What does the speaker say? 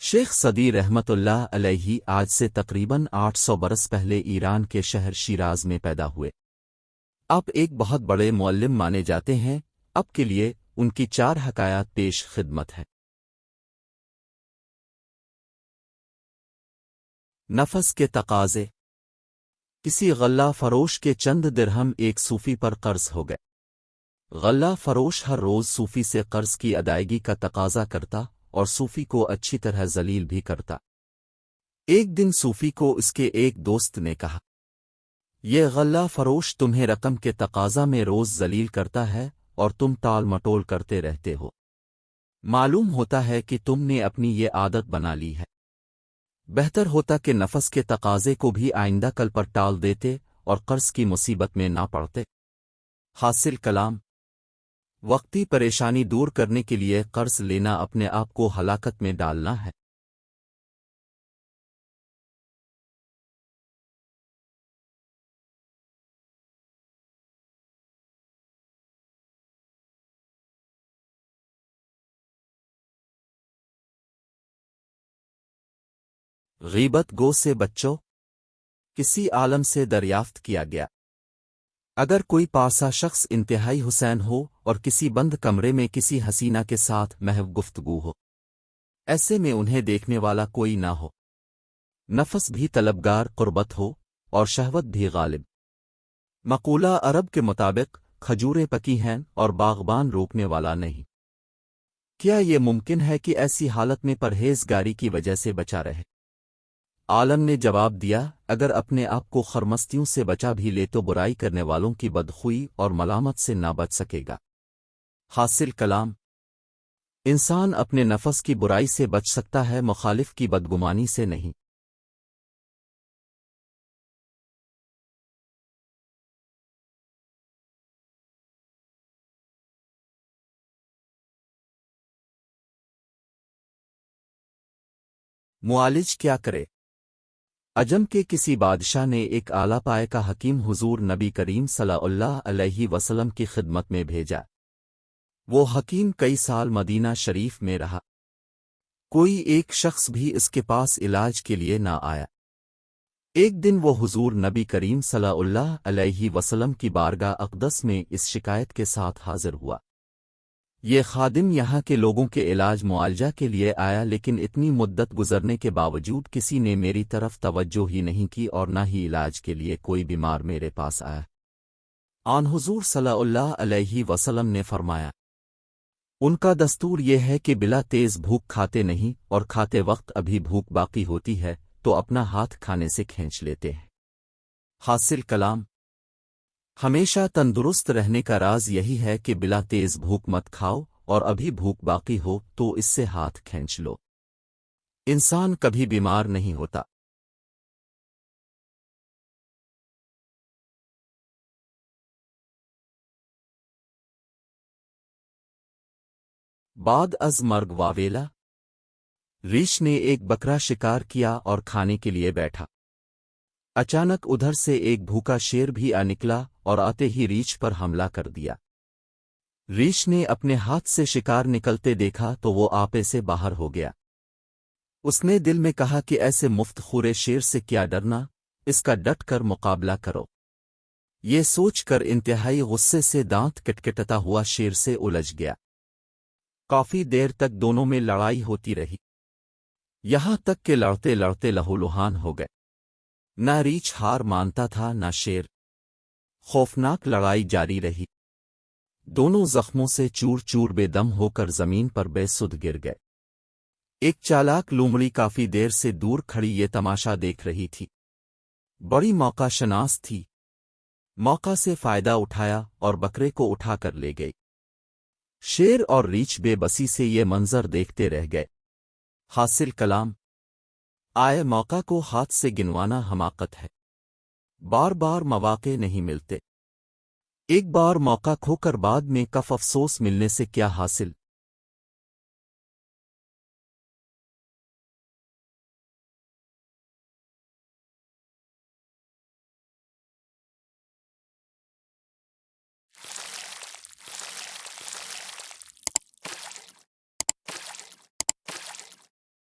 شیخ صدی رحمت اللہ علیہ آج سے تقریباً 800 برس پہلے ایران کے شہر شیراز میں پیدا ہوئے۔ آپ ایک بہت بڑے معلم مانے جاتے ہیں۔ اب کے لیے ان کی 4 حکایات پیش خدمت ہے۔ نفس کے تقاضے۔ کسی غلہ فروش کے چند درہم ایک صوفی پر قرض ہو گئے۔ غلہ فروش ہر روز صوفی سے قرض کی ادائیگی کا تقاضا کرتا اور صوفی کو اچھی طرح ذلیل بھی کرتا۔ ایک دن صوفی کو اس کے ایک دوست نے کہا، یہ غلہ فروش تمہیں رقم کے تقاضا میں روز ذلیل کرتا ہے اور تم ٹال مٹول کرتے رہتے ہو۔ معلوم ہوتا ہے کہ تم نے اپنی یہ عادت بنا لی ہے۔ بہتر ہوتا کہ نفس کے تقاضے کو بھی آئندہ کل پر ٹال دیتے اور قرض کی مصیبت میں نہ پڑتے۔ حاصل کلام: وقتی پریشانی دور کرنے کے لیے قرض لینا اپنے آپ کو ہلاکت میں ڈالنا ہے۔ غیبت گو سے بچو۔ کسی عالم سے دریافت کیا گیا، اگر کوئی پارسا شخص انتہائی حسین ہو اور کسی بند کمرے میں کسی حسینہ کے ساتھ محو گفتگو ہو، ایسے میں انہیں دیکھنے والا کوئی نہ ہو، نفس بھی طلبگار قربت ہو اور شہوت بھی غالب، مقولہ عرب کے مطابق کھجوریں پکی ہیں اور باغبان روکنے والا نہیں، کیا یہ ممکن ہے کہ ایسی حالت میں پرہیزگاری کی وجہ سے بچا رہے؟ عالم نے جواب دیا، اگر اپنے آپ کو خرمستیوں سے بچا بھی لے تو برائی کرنے والوں کی بدخوئی اور ملامت سے نہ بچ سکے گا۔ حاصل کلام: انسان اپنے نفس کی برائی سے بچ سکتا ہے، مخالف کی بدگمانی سے نہیں۔ معالج کیا کرے؟ عجم کے کسی بادشاہ نے ایک اعلیٰ پائے کا حکیم حضور نبی کریم صلی اللہ علیہ وسلم کی خدمت میں بھیجا۔ وہ حکیم کئی سال مدینہ شریف میں رہا۔ کوئی ایک شخص بھی اس کے پاس علاج کے لیے نہ آیا۔ ایک دن وہ حضور نبی کریم صلی اللہ علیہ وسلم کی بارگاہ اقدس میں اس شکایت کے ساتھ حاضر ہوا، یہ خادم یہاں کے لوگوں کے علاج معالجہ کے لیے آیا، لیکن اتنی مدت گزرنے کے باوجود کسی نے میری طرف توجہ ہی نہیں کی اور نہ ہی علاج کے لیے کوئی بیمار میرے پاس آیا۔ آن حضور صلی اللہ علیہ وسلم نے فرمایا، ان کا دستور یہ ہے کہ بلا تیز بھوک کھاتے نہیں، اور کھاتے وقت ابھی بھوک باقی ہوتی ہے تو اپنا ہاتھ کھانے سے کھینچ لیتے ہیں۔ حاصل کلام: ہمیشہ تندرست رہنے کا راز یہی ہے کہ بلا تیز بھوک مت کھاؤ، اور ابھی بھوک باقی ہو تو اس سے ہاتھ کھینچ لو۔ انسان کبھی بیمار نہیں ہوتا۔ بعد از مرگ واویلا۔ ریچھ نے ایک بکرا شکار کیا اور کھانے کے لیے بیٹھا۔ اچانک ادھر سے ایک بھوکا شیر بھی آ نکلا اور آتے ہی ریچھ پر حملہ کر دیا۔ ریچھ نے اپنے ہاتھ سے شکار نکلتے دیکھا تو وہ آپے سے باہر ہو گیا۔ اس نے دل میں کہا کہ ایسے مفت خورے شیر سے کیا ڈرنا، اس کا ڈٹ کر مقابلہ کرو۔ یہ سوچ کر انتہائی غصے سے دانت کٹکٹتا ہوا شیر سے الجھ گیا۔ کافی دیر تک دونوں میں لڑائی ہوتی رہی، یہاں تک کہ لڑتے لڑتے لہولہان ہو گئے۔ نہ ریچھ ہار مانتا تھا نہ شیر۔ خوفناک لڑائی جاری رہی، دونوں زخموں سے چور چور بے دم ہو کر زمین پر بے سدھ گر گئے۔ ایک چالاک لومڑی کافی دیر سے دور کھڑی یہ تماشا دیکھ رہی تھی، بڑی موقع شناس تھی، موقع سے فائدہ اٹھایا اور بکرے کو اٹھا کر لے گئی۔ شیر اور ریچھ بے بسی سے یہ منظر دیکھتے رہ گئے۔ حاصل کلام: آئے موقع کو ہاتھ سے گنوانا حماقت ہے، بار بار مواقع نہیں ملتے، ایک بار موقع کھو کر بعد میں کف افسوس ملنے سے کیا حاصل۔